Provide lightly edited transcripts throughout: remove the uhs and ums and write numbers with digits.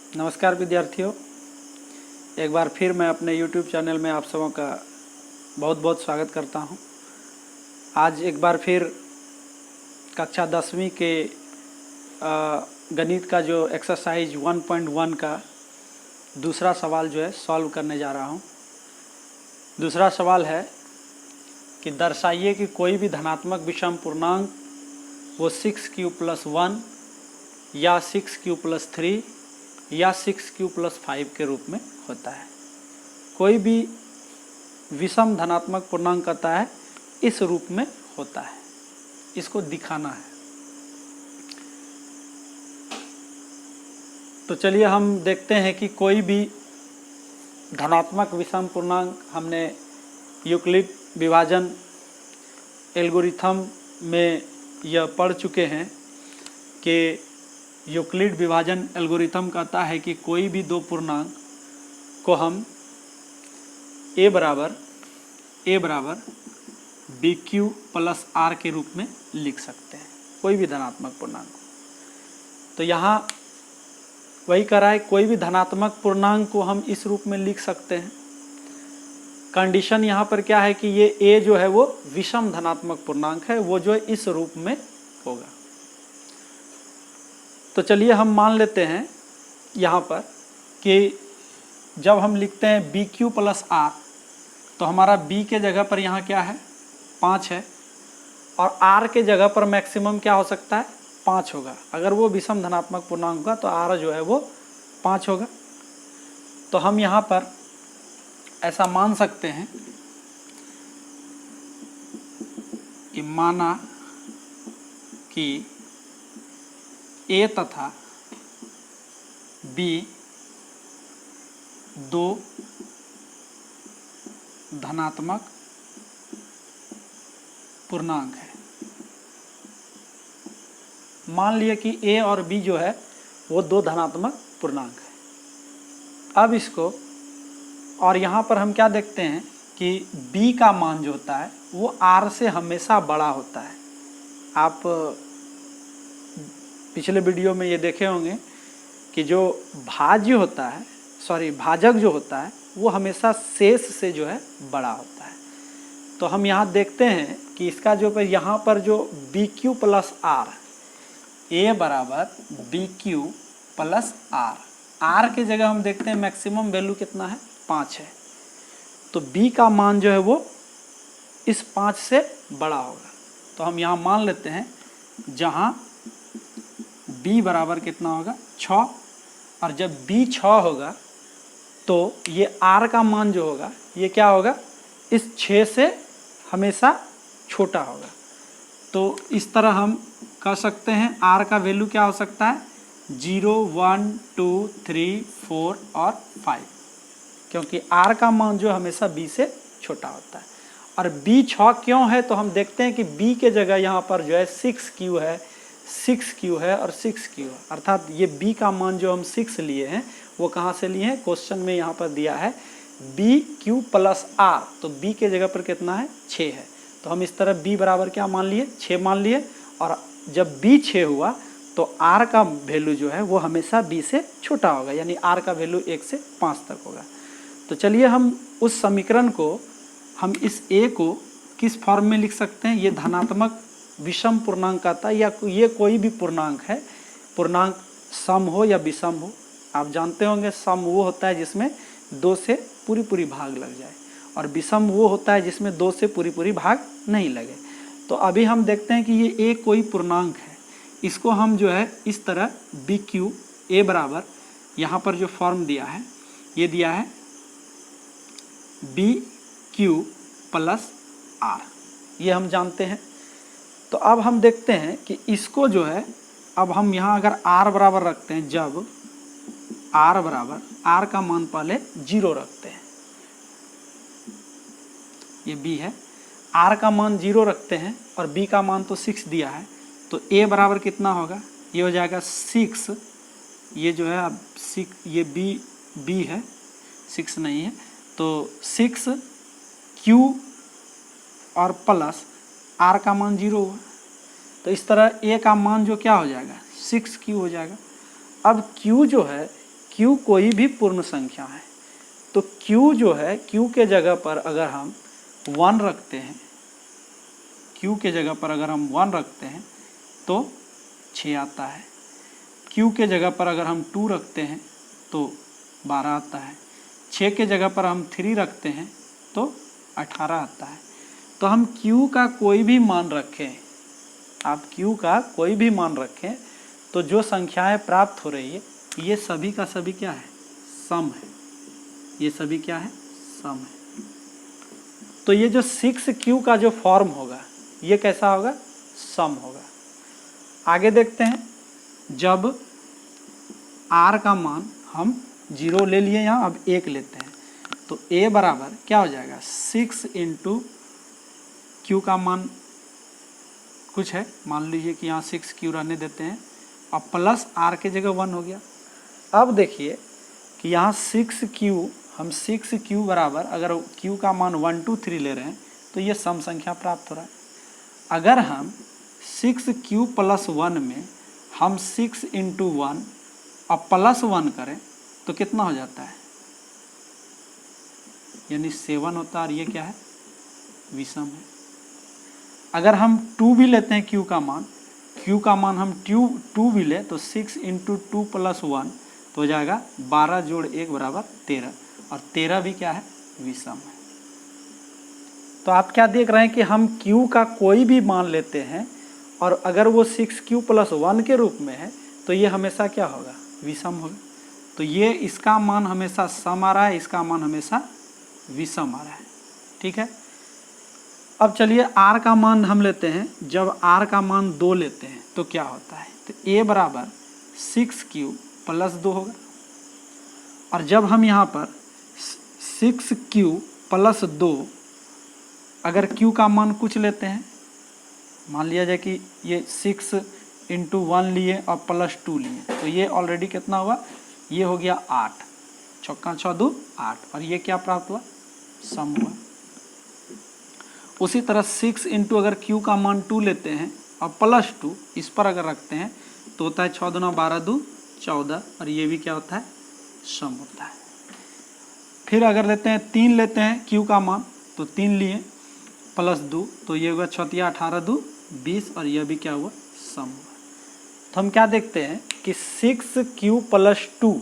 नमस्कार विद्यार्थियों, एक बार फिर मैं अपने YouTube चैनल में आप सबों का बहुत बहुत स्वागत करता हूं। आज एक बार फिर कक्षा 10वीं के गणित का जो एक्सरसाइज 1.1 का दूसरा सवाल जो है सॉल्व करने जा रहा हूं। दूसरा सवाल है कि दर्शाइए कि कोई भी धनात्मक विषम पूर्णांक वो 6q+1 या 6q+3 या 6q+5 के रूप में होता है। कोई भी विषम धनात्मक पूर्णांक कहता है इस रूप में होता है, इसको दिखाना है। तो चलिए हम देखते हैं कि कोई भी धनात्मक विषम पूर्णांक हमने यूक्लिड विभाजन एल्गोरिथम में यह पढ़ चुके हैं कि यूक्लिड विभाजन एल्गोरिथम कहता है कि कोई भी दो पूर्णांक को हम a बराबर bq+r के रूप में लिख सकते हैं, कोई भी धनात्मक पूर्णांक को। तो यहाँ वही कह रहा है, कोई भी धनात्मक पूर्णांक को हम इस रूप में लिख सकते हैं। कंडीशन यहाँ पर क्या है कि ये a जो है वो विषम धनात्मक पूर्णांक है, वो जो है इस रूप में होगा। तो चलिए हम मान लेते हैं यहाँ पर कि जब हम लिखते हैं bq+r तो हमारा b के जगह पर यहाँ क्या है 5 है और r के जगह पर मैक्सिमम क्या हो सकता है 5 होगा। अगर वो विषम धनात्मक पूर्णांक होगा तो r जो है वो 5 होगा। तो हम यहाँ पर ऐसा मान सकते हैं कि माना कि a तथा b दो धनात्मक पूर्णांक है। मान लिया कि a और b जो है वो दो धनात्मक पूर्णांक है। अब इसको और यहाँ पर हम क्या देखते हैं कि b का मान जो होता है वो r से हमेशा बड़ा होता है। आप पिछले वीडियो में ये देखे होंगे कि जो भाज्य होता है भाजक जो होता है वो हमेशा शेष से जो है बड़ा होता है। तो हम यहाँ देखते हैं कि इसका जो यहाँ पर जो bq+r a बराबर bq+r, r के जगह हम देखते हैं मैक्सिमम वैल्यू कितना है 5 है। तो b का मान जो है वो इस 5 से बड़ा होगा। तो हम यहाँ मान लेते हैं जहाँ b बराबर कितना होगा 6, और जब b 6 होगा तो ये r का मान जो होगा ये क्या होगा इस 6 से हमेशा छोटा होगा। तो इस तरह हम कर सकते हैं r का वैल्यू क्या हो सकता है 0, 1, 2, 3, 4 और 5, क्योंकि r का मान जो हमेशा b से छोटा होता है। और b 6 क्यों है तो हम देखते हैं कि b के जगह यहाँ पर जो है 6q है, 6q है और 6q है, अर्थात ये b का मान जो हम 6 लिए हैं वो कहाँ से लिए हैं, क्वेश्चन में यहाँ पर दिया है bq+r, तो b के जगह पर कितना है 6 है। तो हम इस तरह b बराबर क्या मान लिए 6 मान लिए, और जब b 6 हुआ तो r का वैल्यू जो है वो हमेशा b से छोटा होगा, यानी r का वैल्यू 1 से 5 तक होगा। तो चलिए हम उस समीकरण को हम इस a को किस फॉर्म में लिख सकते हैं, ये धनात्मक विषम पूर्णांक आता है या ये कोई भी पूर्णांक है, पूर्णांक सम हो या विषम हो। आप जानते होंगे सम वो होता है जिसमें 2 से पूरी भाग लग जाए, और विषम वो होता है जिसमें 2 से पूरी भाग नहीं लगे। तो अभी हम देखते हैं कि ये a कोई पूर्णांक है, इसको हम जो है इस तरह bq a बराबर यहाँ पर जो फॉर्म दिया है ये दिया है bq+r, ये हम जानते हैं। तो अब हम देखते हैं कि इसको जो है अब हम यहाँ अगर r बराबर रखते हैं, जब r बराबर r का मान पहले 0 रखते हैं, ये b है, r का मान 0 रखते हैं और b का मान तो 6 दिया है, तो a बराबर कितना होगा, ये हो जाएगा 6, ये जो है अब 6, ये b है 6 नहीं है, तो 6q और प्लस r का मान 0 हुआ। तो इस तरह a का मान जो क्या हो जाएगा 6q हो जाएगा। अब q जो है q कोई भी पूर्ण संख्या है, तो q जो है, q के जगह पर अगर हम 1 रखते हैं, q के जगह पर अगर हम 1 रखते हैं तो 6 आता है। q के जगह पर अगर हम 2 रखते हैं तो 12 आता है। 6 के जगह पर हम 3 रखते हैं तो 18 आता है। तो हम q का कोई भी मान रखें, आप q का कोई भी मान रखें तो जो संख्याएं प्राप्त हो रही है ये सभी का सभी क्या है, सम है। ये सभी क्या है, सम है। तो ये जो 6q का जो फॉर्म होगा ये कैसा होगा, सम होगा। आगे देखते हैं, जब r का मान हम 0 ले लिए यहाँ, अब 1 लेते हैं तो a बराबर क्या हो जाएगा, 6 इंटू q का मान कुछ है, मान लीजिए कि यहाँ 6q रहने देते हैं, अब प्लस r के जगह 1 हो गया। अब देखिए कि यहाँ 6q, हम 6q बराबर अगर q का मान 1 2 3 ले रहे हैं तो ये सम संख्या प्राप्त हो रहा है। अगर हम 6q प्लस 1 में हम 6 इंटू 1 अब प्लस 1 करें तो कितना हो जाता है, यानी 7 होता है, और ये क्या है, विषम है। अगर हम 2 भी लेते हैं q का मान हम 2 भी ले तो 6 इंटू 2 प्लस 1 तो हो जाएगा 12 जोड़ 1 बराबर 13, और 13 भी क्या है, विषम है। तो आप क्या देख रहे हैं कि हम q का कोई भी मान लेते हैं और अगर वो 6q प्लस 1 के रूप में है तो ये हमेशा क्या होगा, विषम होगा। तो ये इसका मान हमेशा सम आ रहा है, इसका मान हमेशा विषम आ रहा है। ठीक है। अब चलिए r का मान हम लेते हैं, जब r का मान 2 लेते हैं तो क्या होता है, तो a बराबर 6q प्लस 2 होगा। और जब हम यहाँ पर 6q प्लस 2 अगर q का मान कुछ लेते हैं, मान लिया जाए कि ये 6 इंटू 1 लिए और प्लस 2 लिए, तो ये ऑलरेडी कितना हुआ, ये हो गया 8, चौका 6 2 8, और ये क्या प्राप्त हुआ, सम हुआ। उसी तरह 6 इंटू अगर q का मान 2 लेते हैं और प्लस 2 इस पर अगर रखते हैं तो होता है 6 दूना 12 2 14, और ये भी क्या होता है, सम होता है। फिर अगर लेते हैं 3 लेते हैं q का मान, तो 3 लिए प्लस 2 तो ये होगा 6 18 2 20, और यह भी क्या हुआ, सम हुआ। तो हम क्या देखते हैं कि 6q प्लस 2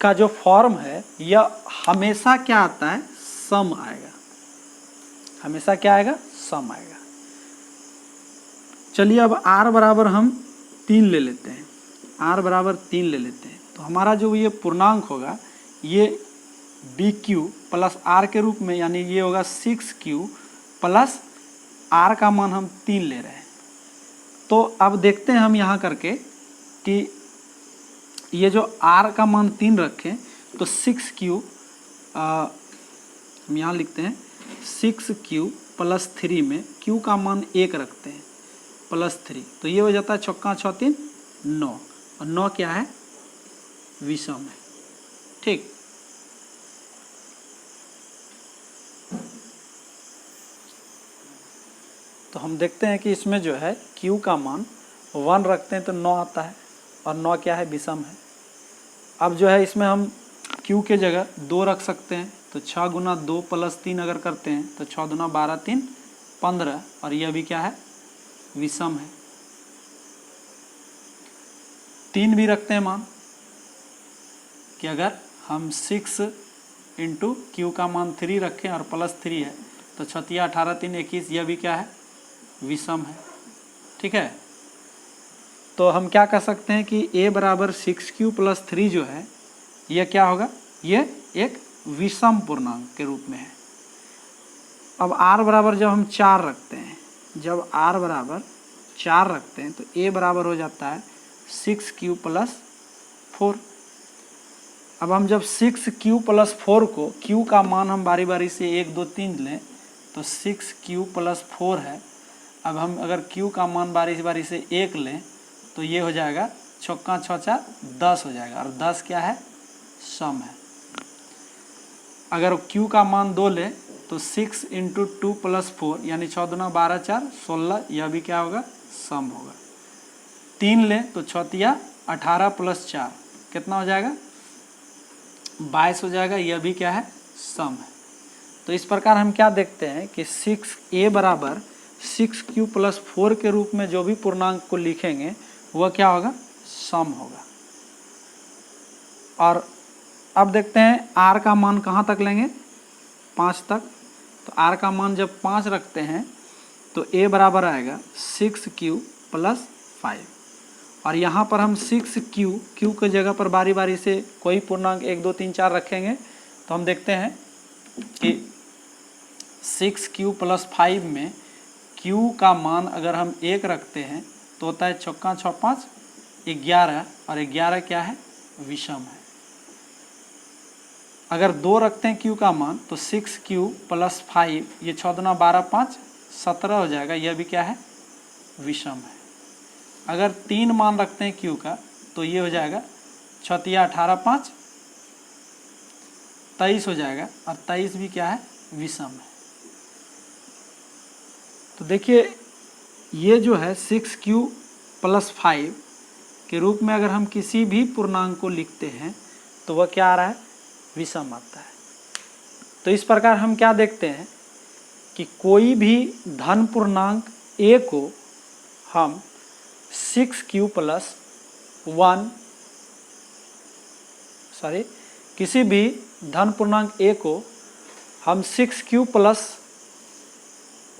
का जो फॉर्म है यह हमेशा क्या आता है, सम आएगा, हमेशा क्या आएगा, सम आएगा। चलिए अब r बराबर हम 3 ले लेते हैं, r बराबर 3 ले लेते हैं तो हमारा जो ये पूर्णांक होगा ये bq प्लस r के रूप में, यानी ये होगा 6q प्लस r का मान हम 3 ले रहे हैं। तो अब देखते हैं हम यहाँ करके कि ये जो r का मान 3 रखें तो 6q हम यहाँ लिखते हैं 6q प्लस 3 में q का मान 1 रखते हैं प्लस 3, तो ये हो जाता है चौका 6 3 9, और 9 क्या है, विषम है। ठीक। तो हम देखते हैं कि इसमें जो है q का मान 1 रखते हैं तो 9 आता है, और 9 क्या है, विषम है। अब जो है इसमें हम q के जगह 2 रख सकते हैं, तो 6 गुना 2 प्लस 3 अगर करते हैं तो 6 दूना 12 3 15, और यह भी क्या है, विषम है। 3 भी रखते हैं मान कि अगर हम 6 इंटू q का मान 3 रखें और प्लस 3 है तो 6 18 3 21, यह भी क्या है, विषम है। ठीक है। तो हम क्या कर सकते हैं कि a बराबर 6q प्लस 3 जो है यह क्या होगा, ये एक विषम पूर्णांक के रूप में है। अब r बराबर जब हम 4 रखते हैं, जब r बराबर 4 रखते हैं तो a बराबर हो जाता है 6q प्लस 4। अब हम जब 6q प्लस 4 को q का मान हम बारी बारी से 1 2 3 लें तो 6q प्लस 4 है। अब हम अगर q का मान बारी बारी से 1 लें तो ये हो जाएगा चौका 6 4 10 हो जाएगा, और 10 क्या है, सम है। अगर q का मान 2 ले तो 6 इंटू 2 प्लस 4 यानी 6 दूना 12 4 16, यह भी क्या होगा, सम होगा। 3 ले तो 6 18 प्लस 4 कितना हो जाएगा 22 हो जाएगा। यह भी क्या है सम है। तो इस प्रकार हम क्या देखते हैं कि 6a बराबर 6q प्लस 4 के रूप में जो भी पूर्णांक को लिखेंगे वह क्या होगा सम होगा। और अब देखते हैं r का मान कहाँ तक लेंगे 5 तक। तो r का मान जब 5 रखते हैं तो a बराबर आएगा 6q प्लस 5। और यहाँ पर हम 6q q के जगह पर बारी बारी से कोई पूर्णांक 1 2 3 4 रखेंगे। तो हम देखते हैं कि 6q प्लस 5 में q का मान अगर हम 1 रखते हैं तो होता है चौका 6 5 11। और 11 क्या है विषम है। अगर 2 रखते हैं q का मान तो 6q प्लस 5 ये 6 दूना 12 5 17 हो जाएगा। यह भी क्या है विषम है। अगर 3 मान रखते हैं q का तो ये हो जाएगा 6 18 5 23 हो जाएगा। और 23 भी क्या है विषम है। तो देखिए ये जो है 6q प्लस 5 के रूप में अगर हम किसी भी पूर्णांक को लिखते हैं तो वह क्या आ रहा है विषम आता है। तो इस प्रकार हम क्या देखते हैं कि कोई भी धन पूर्णांक a को हम 6q प्लस 1 किसी भी धन पूर्णांक a को हम 6q प्लस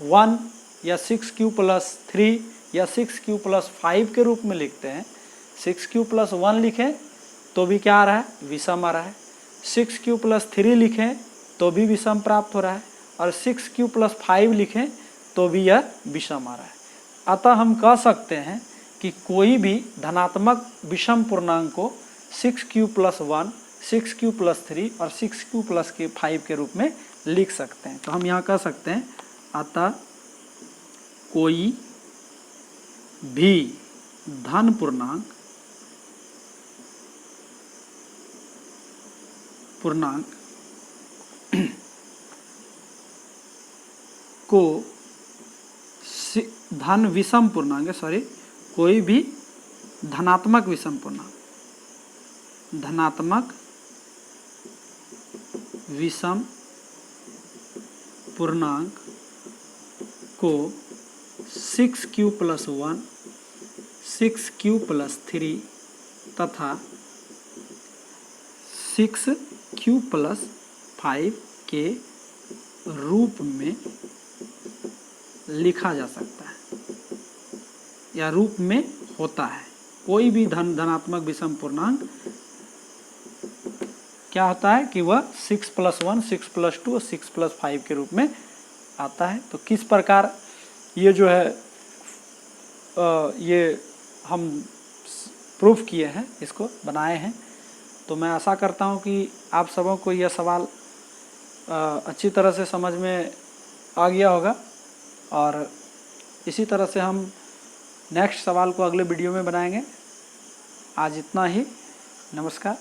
1 या 6q प्लस 3 या 6q प्लस 5 के रूप में लिखते हैं। 6q प्लस 1 लिखें तो भी क्या आ रहा है विषम आ रहा है। 6q प्लस 3 लिखें तो भी विषम प्राप्त हो रहा है। और 6q प्लस 5 लिखें तो भी यह विषम आ रहा है। अतः हम कह सकते हैं कि कोई भी धनात्मक विषम पूर्णांक को 6q प्लस 1 6q प्लस 3 और 6q प्लस 5 के रूप में लिख सकते हैं। तो हम यहाँ कह सकते हैं अतः कोई भी धन पूर्णांक को धन विषम पूर्णांक कोई भी धनात्मक विषम पूर्णांक धनात्मक विषम पूर्णांक को 6q प्लस 1 6q प्लस 3 तथा 6q प्लस 5 के रूप में लिखा जा सकता है या रूप में होता है। कोई भी धनात्मक विषम पूर्णांक क्या होता है कि वह 6 प्लस 1 6 प्लस 2 और 6 प्लस 5 के रूप में आता है। तो किस प्रकार ये जो है ये हम प्रूफ किए हैं, इसको बनाए हैं। तो मैं आशा करता हूँ कि आप सबों को यह सवाल अच्छी तरह से समझ में आ गया होगा। और इसी तरह से हम नेक्स्ट सवाल को अगले वीडियो में बनाएंगे। आज इतना ही। नमस्कार।